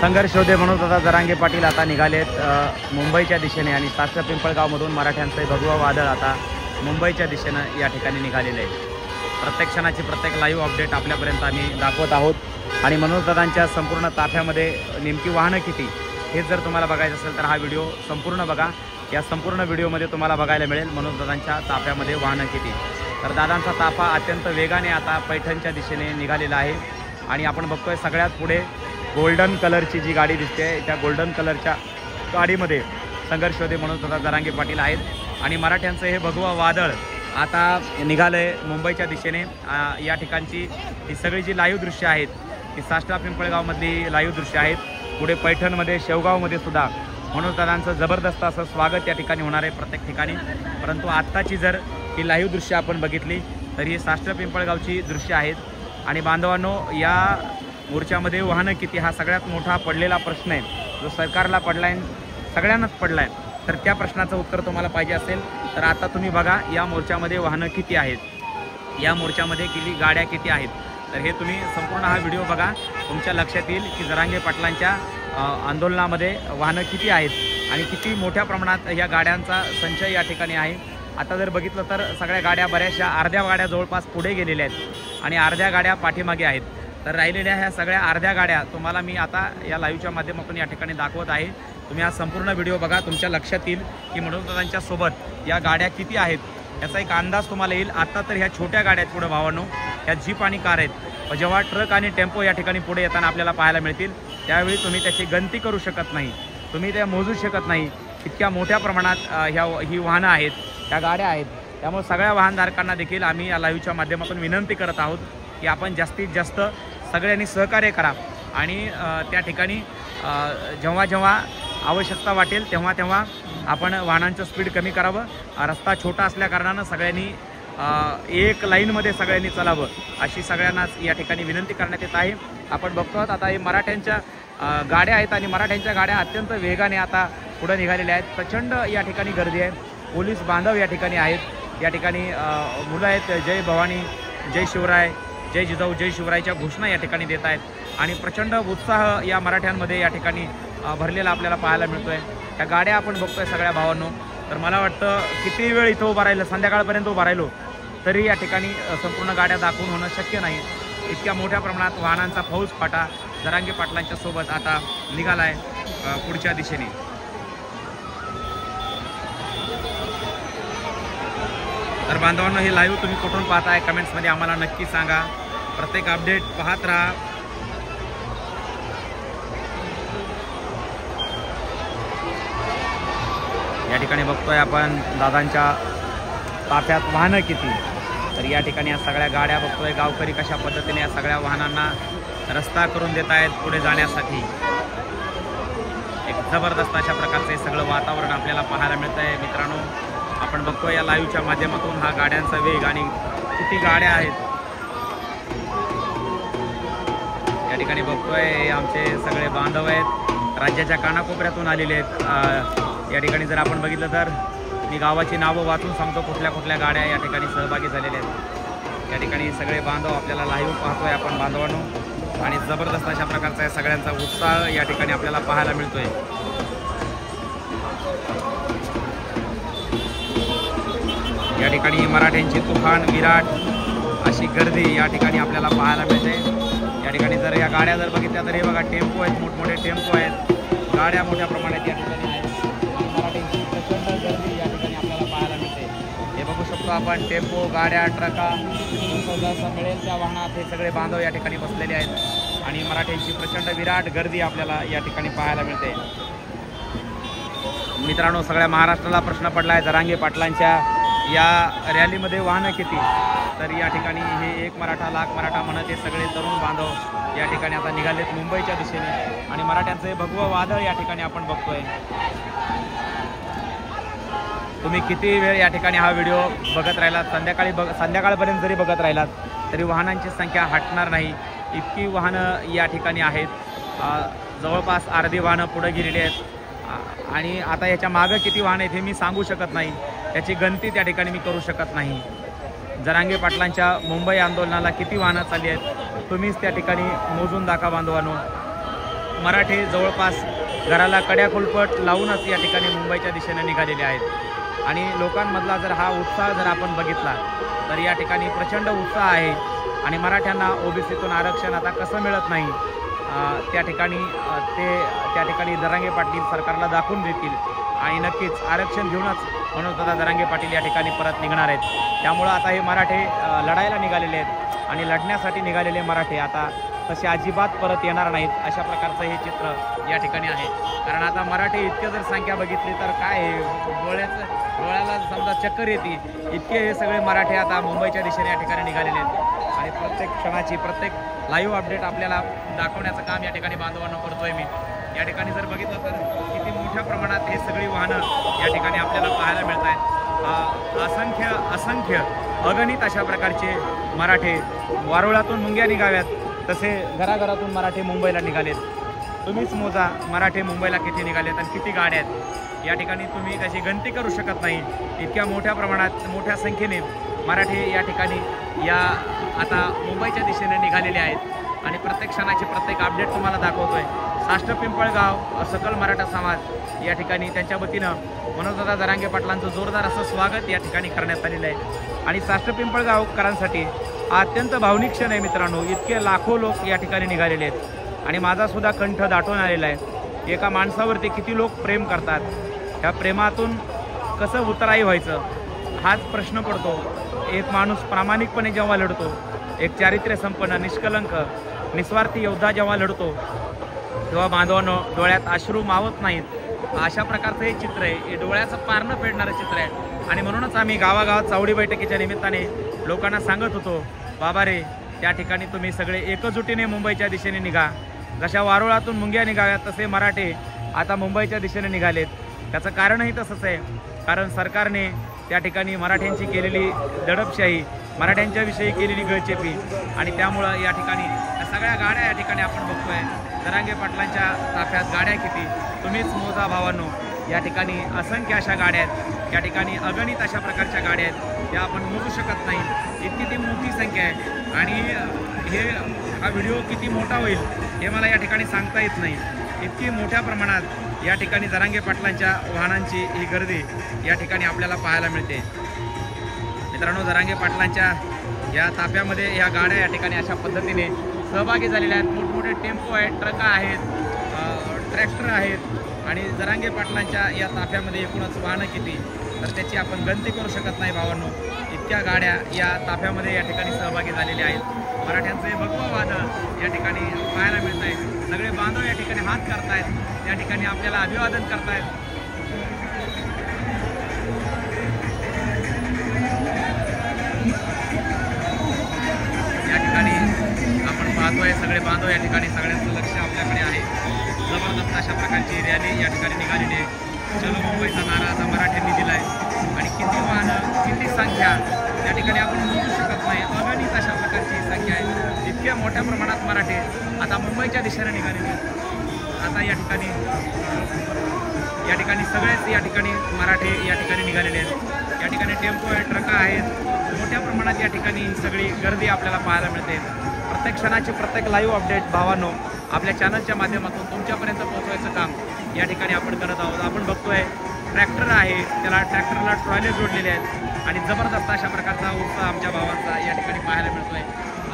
संघर्ष होते म्हणून दादा जरांगे पाटील आता निघालेत मुंबईच्या दिशेने आणि सासर पिंपळगावमधून मराठ्यांचे भगवा वादळ आता मुंबईच्या दिशेनं या ठिकाणी निघालेले आहे। प्रत्येक क्षणाची प्रत्येक लाईव्ह अपडेट आपल्यापर्यंत आम्ही दाखवत आहोत आणि मनोज दादांच्या संपूर्ण ताफ्यामध्ये नेमकी वाहनं किती हे जर तुम्हाला बघायचं असेल तर हा व्हिडिओ संपूर्ण बघा। या संपूर्ण व्हिडिओमध्ये तुम्हाला बघायला मिळेल मनोज दादांच्या ताफ्यामध्ये वाहनं किती। तर दादांचा ताफा अत्यंत वेगाने आता पैठणच्या दिशेने निघालेला आहे आणि आपण बघतोय सगळ्यात पुढे गोल्डन कलरची जी गाडी दिसते त्या गोल्डन कलरच्या गाडीमध्ये संघर्ष होते म्हणून दादा जरांगे पाटील आहेत आणि मराठ्यांचं हे भगवा वादळ आता निघालंय मुंबईच्या दिशेने। या ठिकाणची ही सगळी जी लाईव्ह दृश्य आहेत ती साष्टा पिंपळगावमधली लाईव्ह दृश्य आहेत। पुढे पैठणमध्ये शेवगावमध्ये सुद्धा मनोज दादांचं जबरदस्त असं स्वागत या ठिकाणी होणार आहे प्रत्येक ठिकाणी। परंतु आत्ताची जर ही लाईव्ह दृश्य आपण बघितली तर ही साष्टा पिंपळगावची दृश्य आहेत आणि बांधवांनो या मोर्चामध्ये वाहनं किती हा सगळ्यात मोठा पडलेला प्रश्न आहे जो सरकारला पडला आहे सगळ्यांनाच पडला आहे। तर त्या प्रश्नाचं उत्तर तुम्हाला पाहिजे असेल तर आता तुम्ही बघा या मोर्चामध्ये वाहनं किती आहेत, या मोर्चामध्ये किती गाड्या किती आहेत। तर हे तुम्ही संपूर्ण हा व्हिडिओ बघा तुमच्या लक्षात येईल की जरांगे पाटलांच्या आंदोलनामध्ये वाहनं किती आहेत आणि किती मोठ्या प्रमाणात या गाड्यांचा संच या ठिकाणी आहे। आता जर बघितलं तर सगळ्या गाड्या बऱ्याचशा अर्ध्या गाड्या जवळपास पुढे गेलेल्या आहेत आणि अर्ध्या गाड्या पाठीमागे आहेत। तर राहिलेल्या ह्या सगळ्या अर्ध्या गाड्या तुम्हाला मी आता या लाईव्हच्या माध्यमातून या ठिकाणी दाखवत आहे। तुम्ही हा संपूर्ण व्हिडिओ बघा तुमच्या लक्षात येईल की मनोज दादांच्या सोबत या गाड्या किती आहेत याचा एक अंदाज तुम्हाला येईल। आता तर ह्या छोट्या गाड्या आहेत पुढे भावांनो, ह्या जीप आणि कार आहेत। जेव्हा ट्रक आणि टेम्पो या ठिकाणी पुढे येताना आपल्याला पाहायला मिळतील त्यावेळी तुम्ही त्याची गणती करू शकत नाही, तुम्ही त्या मोजू शकत नाही इतक्या मोठ्या प्रमाणात ही वाहनं आहेत, ह्या गाड्या आहेत। त्यामुळे सगळ्या वाहनधारकांना देखील आम्ही या लाईव्हच्या माध्यमातून विनंती करत आहोत की आपण जास्तीत जास्त सगळ्यांनी सहकार्य करा आणि त्या ठिकाणी जेव्हा जेव्हा आवश्यकता वाटेल तेव्हा तेव्हा आपण वाहनांचं स्पीड कमी करावं। रस्ता छोटा असल्याकारणानं सगळ्यांनी एक लाईनमध्ये सगळ्यांनी चालावं अशी सगळ्यांनाच या ठिकाणी विनंती करण्यात येत आहे। आपण बघतो आहोत आता हे मराठ्यांच्या गाड्या आहेत आणि मराठ्यांच्या गाड्या अत्यंत वेगाने आता पुढे निघालेल्या आहेत। प्रचंड या ठिकाणी गर्दी आहे, पोलीस बांधव या ठिकाणी आहेत, या ठिकाणी मुलं आहेत जय भवानी जय शिवराय जय जिजाऊ जय शिवरायच्या घोषणा या ठिकाणी देत आहेत आणि प्रचंड उत्साह या मराठ्यांमध्ये या ठिकाणी भरलेला आपल्याला पाहायला मिळतोय। त्या गाड्या आपण बघतोय सगळ्या भावांनो। तर मला वाटतं किती वेळ इथं उभा राहिलं, संध्याकाळपर्यंत उभा राहिलो तरी या ठिकाणी संपूर्ण गाड्या दाखवून होणं शक्य नाही। इतक्या मोठ्या प्रमाणात वाहनांचा फौज फाटा जरांगे पाटलांच्या सोबत आता निघाला आहे पुढच्या दिशेने। तर बांधवांनो हे लाईव्ह तुम्ही कुठून पाहताय कमेंट्समध्ये आम्हाला नक्की सांगा। प्रत्येक अपडेट पाहत राहा। या ठिकाणी बघतोय आपण दादांच्या ताफ्यात वाहनं किती। तर या ठिकाणी या सगळ्या गाड्या बघतोय, गावकरी कशा पद्धतीने या सगळ्या वाहनांना रस्ता करून देत आहेत पुढे जाण्यासाठी। एक जबरदस्त अशा प्रकारचं हे सगळं वातावरण आपल्याला पाहायला मिळतं आहे। मित्रांनो आपण बघतोय या लाईव्हच्या माध्यमातून हा गाड्यांचा वेग आणि किती गाड्या आहेत या ठिकाणी बघतोय। आमचे सगळे बांधव आहेत, राज्याच्या कानाकोपऱ्यातून आलेले आहेत। या ठिकाणी जर आपण बघितलं तर मी गावाची नावं वाचून सांगतो कुठल्या कुठल्या गाड्या या ठिकाणी सहभागी झालेल्या आहेत। या ठिकाणी सगळे बांधव आपल्याला लाईव्ह पाहतोय आपण बांधवांनो आणि जबरदस्त अशा प्रकारचा सगळ्यांचा उत्साह या ठिकाणी आपल्याला पाहायला मिळतोय। या ठिकाणी मराठ्यांची तुफान विराट अशी गर्दी या ठिकाणी आपल्याला पाहायला मिळते। या ठिकाणी जर या गाड्या जर बघितल्या तर हे बघा टेम्पो आहेत, मोठमोठे टेम्पो आहेत, गाड्या मोठ्या प्रमाणात या ठिकाणी आहेत आणि मराठ्यांची प्रचंड गर्दी या ठिकाणी आपल्याला पाहायला मिळते। हे बघू शकतो आपण टेम्पो गाड्या ट्रका जसं मिळेल त्या वाहनात हे सगळे बांधव या ठिकाणी बसलेले आहेत आणि मराठ्यांची प्रचंड विराट गर्दी आपल्याला या ठिकाणी पाहायला मिळते। मित्रांनो सगळ्या महाराष्ट्राला प्रश्न पडला आहे जरांगे पाटलांच्या या रॅलीमध्ये वाहनं किती। तर या ठिकाणी हे एक मराठा लाख मराठा म्हणत हे सगळे तरुण बांधव या ठिकाणी आता निघालेत मुंबईच्या दिशेने आणि मराठ्यांचं हे भगवं वादळ या ठिकाणी आपण बघतोय। तुम्ही किती वेळ या ठिकाणी हा व्हिडिओ बघत राहिलात, संध्याकाळपर्यंत जरी बघत राहिलात तरी वाहनांची संख्या हटणार नाही, इतकी वाहनं या ठिकाणी आहेत। जवळपास अर्धी वाहनं पुढे गेलेली आहेत आणि आता याच्या मागं किती वाहनं आहेत हे मी सांगू शकत नाही, त्याची गणती त्या ठिकाणी मी करू शकत नाही। जरांगे पाटलांच्या मुंबई आंदोलनाला किती वाहनं चालली आहेत तुम्हीच त्या ठिकाणी मोजून दाखवा बांधवांनो। मराठे जवळपास घराला कड्या खुलपट लावूनच या ठिकाणी मुंबईच्या दिशेने निघालेले आहेत आणि लोकांमधला जर हा उत्साह जर आपण बघितला तर या ठिकाणी प्रचंड उत्साह आहे आणि मराठ्यांना ओबीसीतून आरक्षण आता कसं मिळत नाही त्या ठिकाणी जरांगे पाटील सरकारला दाखवून देतील आणि नक्कीच आरक्षण घेऊनच मनोजदादा जरांगे पाटील या ठिकाणी परत निघणार आहेत। त्यामुळं आता हे मराठे लढायला निघालेले आहेत आणि लढण्यासाठी निघालेले मराठे आता तसे अजिबात परत येणार नाहीत अशा प्रकारचं हे चित्र या ठिकाणी आहे। कारण आता मराठे इतके जर संख्या बघितली तर काय डोळ्याला समजा चक्कर येते इतके हे सगळे मराठे आता मुंबईच्या दिशेने या ठिकाणी निघालेले आहेत आणि प्रत्येक क्षणाची प्रत्येक लाईव्ह अपडेट आपल्याला दाखवण्याचं काम या ठिकाणी बांधवांना करतोय मी। या ठिकाणी जर बघितलं तर किती मोठ्या प्रमाणात हे सगळी वाहनं या ठिकाणी आपल्याला पाहायला मिळत आहेत। असंख्य अगणित अशा प्रकारचे मराठे वारुळातून मुंग्या निघाव्यात तसे घराघरातून मराठे मुंबईला निघालेत। तुम्हीच मोजा मराठे मुंबईला किती निघालेत आणि किती गाड्या आहेत या ठिकाणी तुम्ही त्याची गणती करू शकत नाही। इतक्या मोठ्या प्रमाणात मोठ्या संख्येने मराठे या ठिकाणी या आता मुंबईच्या दिशेने निघालेले आहेत आणि प्रत्येक क्षणाची प्रत्येक अपडेट तुम्हाला दाखवतोय। साष्ट पिंपळगाव सकल मराठा समाज या ठिकाणी त्यांच्या वतीनं मनोजदादा जरांगे पाटलांचं जोरदार असं स्वागत या ठिकाणी करण्यात आलेलं आहे आणि साष्ट पिंपळगावकरांसाठी हा अत्यंत भावनिक क्षण आहे मित्रांनो। इतके लाखो लोक या ठिकाणी निघालेले आहेत आणि माझा सुद्धा कंठ दाटून आलेला आहे। एका माणसावरती किती लोक प्रेम करतात, ह्या प्रेमातून कसं उतराई व्हायचं हाच प्रश्न पडतो। एक माणूस प्रामाणिकपणे जेव्हा लढतो, एक चारित्र्य संपन्न निष्कलंक निस्वार्थी योद्धा जेव्हा लढतो तेव्हा बांधवांनो डोळ्यात अश्रू मावत नाहीत। अशा प्रकारचं हे चित्र आहे, हे डोळ्याचं पारणं फेडणारं चित्र आहे आणि म्हणूनच आम्ही गावागावात चावडी बैठकीच्या निमित्ताने लोकांना सांगत होतो, बाबा रे त्या ठिकाणी तुम्ही सगळे एकजुटीने मुंबईच्या दिशेने निघा। जशा वारुळातून मुंग्या निघाव्यात तसे मराठे आता मुंबईच्या दिशेने निघालेत। त्याचं कारणही तसंच आहे, कारण सरकारने त्या ठिकाणी मराठ्यांची केलेली दडपशाही, मराठ्यांच्या विषयी केलेली गळचेपी आणि त्यामुळं या ठिकाणी सगळ्या गाड्या या ठिकाणी आपण बघतोय। जरांगे पाटलांच्या ताफ्यात गाड्या किती तुम्हीच मोजा भावांनो। या ठिकाणी असंख्य अशा गाड्या आहेत, या ठिकाणी अगणित अशा प्रकारच्या गाड्या आहेत, त्या आपण मोजू शकत नाही। इतकी ती मोठी संख्या आहे आणि हा व्हिडिओ किती मोठा होईल हे मला या ठिकाणी सांगता येत नाही। इतकी मोठ्या प्रमाणात या ठिकाणी जरांगे पाटलांच्या वाहनांची ही गर्दी या ठिकाणी आपल्याला पाहायला मिळते। मित्रांनो जरांगे पाटलांच्या या ताफ्यामध्ये या गाड्या या ठिकाणी अशा पद्धतीने सहभागी झालेल्या आहेत। मोठमोठे टेम्पो आहेत, ट्रक आहेत, ट्रॅक्टर आहेत आणि जरांगे पाटलांच्या या ताफ्यामध्ये एकूणच वाहनं किती तर त्याची आपण गणती करू शकत नाही भावांनो। इतक्या गाड्या या ताफ्यामध्ये या ठिकाणी सहभागी झालेल्या आहेत। मराठ्यांचे भगवं वादळ या ठिकाणी पाहायला मिळत आहे। सगळे बांधव या ठिकाणी हात करतायत, या ठिकाणी आपल्याला अभिवादन करतायत। या ठिकाणी आपण पाहतोय सगळे बांधव या ठिकाणी सगळ्यांचं लक्ष आपल्याकडे आहे। जबरदस्त अशा प्रकारची रॅली या ठिकाणी निघालेली आहे। चलो मुंबईचा नारा आता मराठ्यांनी दिला आहे आणि किती वाहनं किती संख्या या ठिकाणी आपण मोजू शकत नाही। अगणित अशा प्रकारची संख्या आहे। इतक्या मोठ्या प्रमाणात मराठे आता मुंबईच्या दिशेने निघालेले आहेत। आता या ठिकाणी सगळेच या ठिकाणी मराठे या ठिकाणी निघालेले आहेत। या ठिकाणी टेम्पो आहेत, ट्रक आहेत, मोठ्या प्रमाणात या ठिकाणी सगळी गर्दी आपल्याला पाहायला मिळते। प्रत्येक क्षणाची प्रत्येक लाईव्ह अपडेट भावांनो आपल्या चॅनलच्या माध्यमातून तुमच्यापर्यंत पोहोचवायचं काम या ठिकाणी आपण करत आहोत। आपण बघतोय ट्रॅक्टर आहे, त्याला ट्रॅक्टरला ट्रॉले जोडलेले आहेत आणि जबरदस्त अशा प्रकारचा उत्साह आमच्या भावांचा या ठिकाणी पाहायला मिळतोय।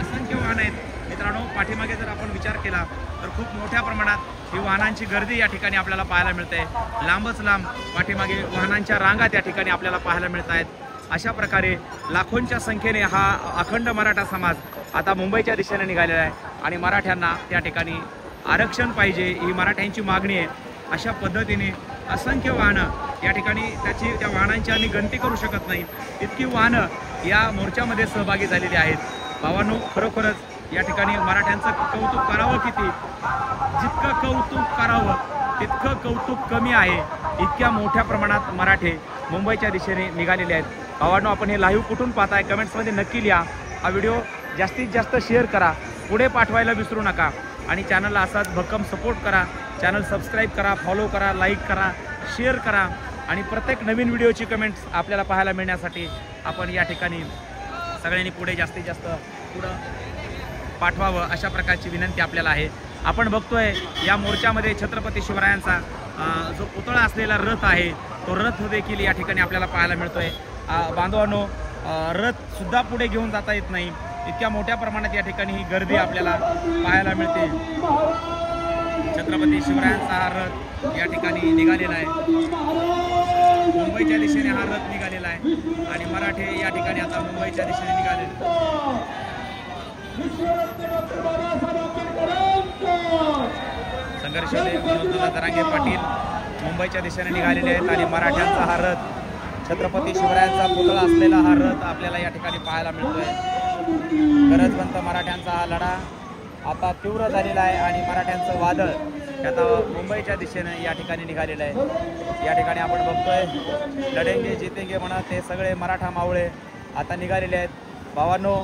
असंख्य वाहनं आहेत मित्रांनो। पाठीमागे जर आपण विचार केला तर खूप मोठ्या प्रमाणात ही वाहनांची गर्दी या ठिकाणी आपल्याला पाहायला मिळते। लांबच लांब पाठीमागे वाहनांच्या रांगा त्या ठिकाणी आपल्याला पाहायला मिळत आहेत। अशा प्रकारे लाखोंच्या संख्येने हा अखंड मराठा समाज आता मुंबईच्या दिशेने निघालेला आहे आणि मराठ्यांना त्या ठिकाणी आरक्षण पाहिजे ही मराठ्यांची मागणी आहे। अशा पद्धतीने असंख्य वाहनं या ठिकाणी त्या वाहनांची आम्ही गणती करू शकत नाही, इतकी वाहनं या मोर्चामध्ये सहभागी झालेली आहेत। भावांनो खरोखरच या ठिकाणी मराठ्यांचं कौतुक करावं किती, जितकं कौतुक करावं तितकं कौतुक कमी आहे। इतक्या मोठ्या प्रमाणात मराठे मुंबईच्या दिशेने निघालेले आहेत। भावांनो आपण हे लाईव्ह कुठून पाहताय कमेंट्समध्ये नक्की लिहा। हा व्हिडिओ जास्तीत जास्त शेअर करा, पुढे पाठवायला विसरू नका आणि चॅनलला असाच भक्कम सपोर्ट करा। चॅनल सबस्क्राईब करा, फॉलो करा, लाईक करा, शेअर करा आणि प्रत्येक नवीन व्हिडिओची कमेंट्स आपल्याला पाहायला मिळण्यासाठी आपण या ठिकाणी सगळ्यांनी पुढे जास्तीत जास्त पुढं पाठवावं अशा प्रकारची विनंती आपल्याला आहे। आपण बघतोय या मोर्चामध्ये छत्रपती शिवरायांचा जो पुतळा असलेला रथ आहे तो रथ देखील या ठिकाणी आपल्याला पाहायला मिळतोय। बांधवांनो, रथ सुद्धा पुढे घेऊन जाता येत नाही, इतक्या मोठ्या प्रमाणात या ठिकाणी ही गर्दी आपल्याला पाहायला मिळते। छत्रपती शिवरायांचा हा रथ या ठिकाणी निघालेला आहे, मुंबईच्या दिशेने हा रथ निघालेला आहे आणि मराठे या ठिकाणी आता मुंबईच्या दिशेने निघाले। संघर्ष मनोजदादा जरांगे पाटील मुंबईच्या दिशेने निघालेले आहेत आणि मराठ्यांचा हा रथ, छत्रपती शिवरायांचा पुतळा असलेला हा रथ आपल्याला या ठिकाणी पाहायला मिळतोय। गरजवंत मराठ्यांचा हा लढा आता तीव्र झालेला आहे आणि मराठ्यांचं वादळ आता मुंबईच्या दिशेने या ठिकाणी निघालेलं आहे। या ठिकाणी आपण बघतोय लढेंगे जितेंगे म्हणत ते सगळे मराठा मावळे आता निघालेले आहेत। भावांनो,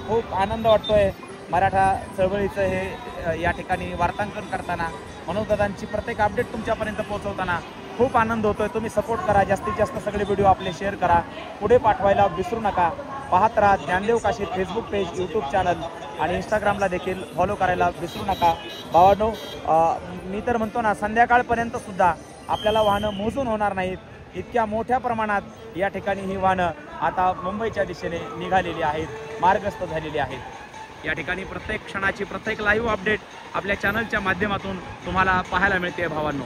खूप आनंद वाटतोय मराठा चळवळीचं हे या ठिकाणी वार्तांकन करताना, मनोजदादांची प्रत्येक अपडेट तुमच्यापर्यंत पोहोचवताना खूप आनंद होतोय। तुम्ही सपोर्ट करा, जास्तीत जास्त सगळे व्हिडिओ आपले शेअर करा, पुढे पाठवायला विसरू नका। पाहत राहा Gyandev Kashid Facebook page, YouTube channel आणि इंस्टाग्रामला देखील फॉलो करायला विसरू नका। भावांनो, मी तर म्हणतो ना, संध्याकाळपर्यंत सुद्धा आपल्याला वाहनं मोजून होणार नाहीत, इतक्या मोठ्या प्रमाणात या ठिकाणी ही वाहनं आता मुंबईच्या दिशेने निघालेली आहेत, मार्गस्थ झालेली आहेत। या ठिकाणी प्रत्येक क्षणाची प्रत्येक लाईव्ह अपडेट आपल्या चॅनलच्या माध्यमातून तुम्हाला पाहायला मिळते भावांनो।